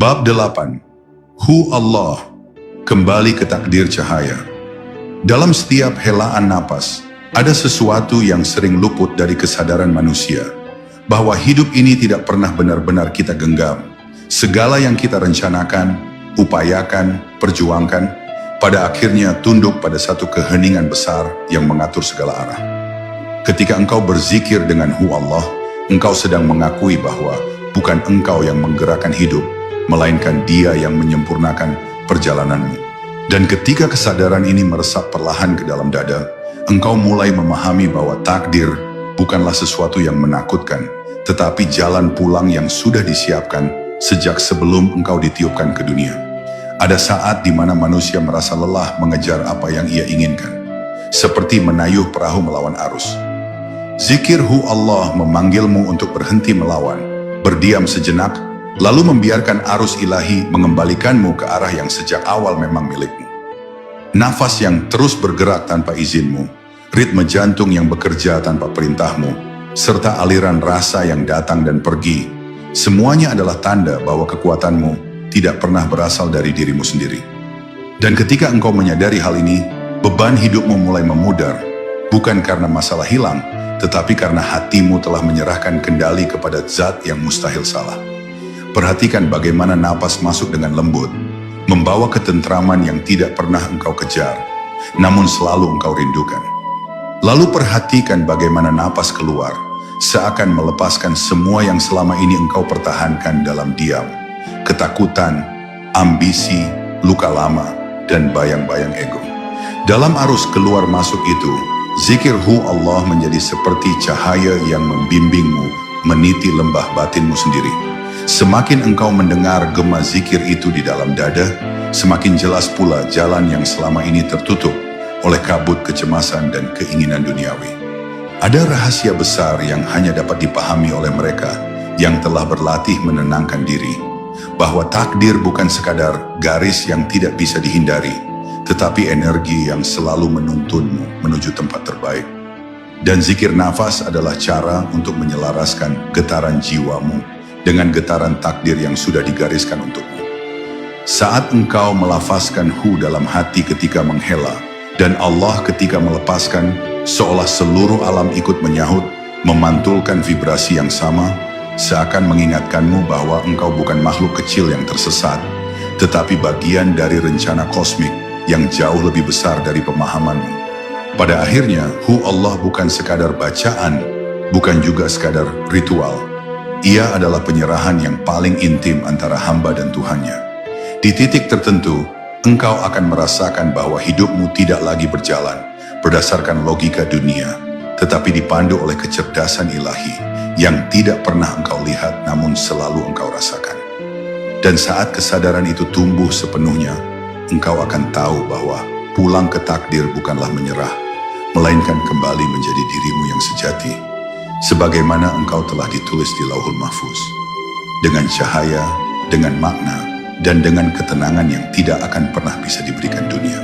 Bab 8. Hu Allah, kembali ke takdir cahaya. Dalam setiap helaan napas, ada sesuatu yang sering luput dari kesadaran manusia, bahwa hidup ini tidak pernah benar-benar kita genggam. Segala yang kita rencanakan, upayakan, perjuangkan, pada akhirnya tunduk pada satu keheningan besar yang mengatur segala arah. Ketika engkau berzikir dengan Hu Allah, engkau sedang mengakui bahwa bukan engkau yang menggerakkan hidup, melainkan Dia yang menyempurnakan perjalananmu. Dan ketika kesadaran ini meresap perlahan ke dalam dada, engkau mulai memahami bahwa takdir bukanlah sesuatu yang menakutkan, tetapi jalan pulang yang sudah disiapkan sejak sebelum engkau ditiupkan ke dunia. Ada saat di mana manusia merasa lelah mengejar apa yang ia inginkan, seperti menayuh perahu melawan arus. Zikir Hu Allah memanggilmu untuk berhenti melawan, berdiam sejenak, lalu membiarkan arus ilahi mengembalikanmu ke arah yang sejak awal memang milikmu. Nafas yang terus bergerak tanpa izinmu, ritme jantung yang bekerja tanpa perintahmu, serta aliran rasa yang datang dan pergi, semuanya adalah tanda bahwa kekuatanmu tidak pernah berasal dari dirimu sendiri. Dan ketika engkau menyadari hal ini, beban hidupmu mulai memudar, bukan karena masalah hilang, tetapi karena hatimu telah menyerahkan kendali kepada zat yang mustahil salah. Perhatikan bagaimana napas masuk dengan lembut, membawa ketentraman yang tidak pernah engkau kejar, namun selalu engkau rindukan. Lalu perhatikan bagaimana napas keluar, seakan melepaskan semua yang selama ini engkau pertahankan dalam diam. Ketakutan, ambisi, luka lama, dan bayang-bayang ego. Dalam arus keluar masuk itu, zikir Hu Allah menjadi seperti cahaya yang membimbingmu meniti lembah batinmu sendiri. Semakin engkau mendengar gema zikir itu di dalam dada, semakin jelas pula jalan yang selama ini tertutup oleh kabut kecemasan dan keinginan duniawi. Ada rahasia besar yang hanya dapat dipahami oleh mereka yang telah berlatih menenangkan diri, bahwa takdir bukan sekadar garis yang tidak bisa dihindari, tetapi energi yang selalu menuntunmu menuju tempat terbaik. Dan zikir nafas adalah cara untuk menyelaraskan getaran jiwamu dengan getaran takdir yang sudah digariskan untukmu. Saat engkau melafazkan Hu dalam hati ketika menghela, dan Allah ketika melepaskan, seolah seluruh alam ikut menyahut, memantulkan vibrasi yang sama, seakan mengingatkanmu bahwa engkau bukan makhluk kecil yang tersesat, tetapi bagian dari rencana kosmik yang jauh lebih besar dari pemahamanmu. Pada akhirnya, Hu Allah bukan sekadar bacaan, bukan juga sekadar ritual. Ia adalah penyerahan yang paling intim antara hamba dan Tuhannya. Di titik tertentu, engkau akan merasakan bahwa hidupmu tidak lagi berjalan berdasarkan logika dunia, tetapi dipandu oleh kecerdasan ilahi yang tidak pernah engkau lihat namun selalu engkau rasakan. Dan saat kesadaran itu tumbuh sepenuhnya, engkau akan tahu bahwa pulang ke takdir bukanlah menyerah, melainkan kembali menjadi dirimu yang sejati, sebagaimana engkau telah ditulis di Lauhul Mahfuz, dengan cahaya, dengan makna, dan dengan ketenangan yang tidak akan pernah bisa diberikan dunia.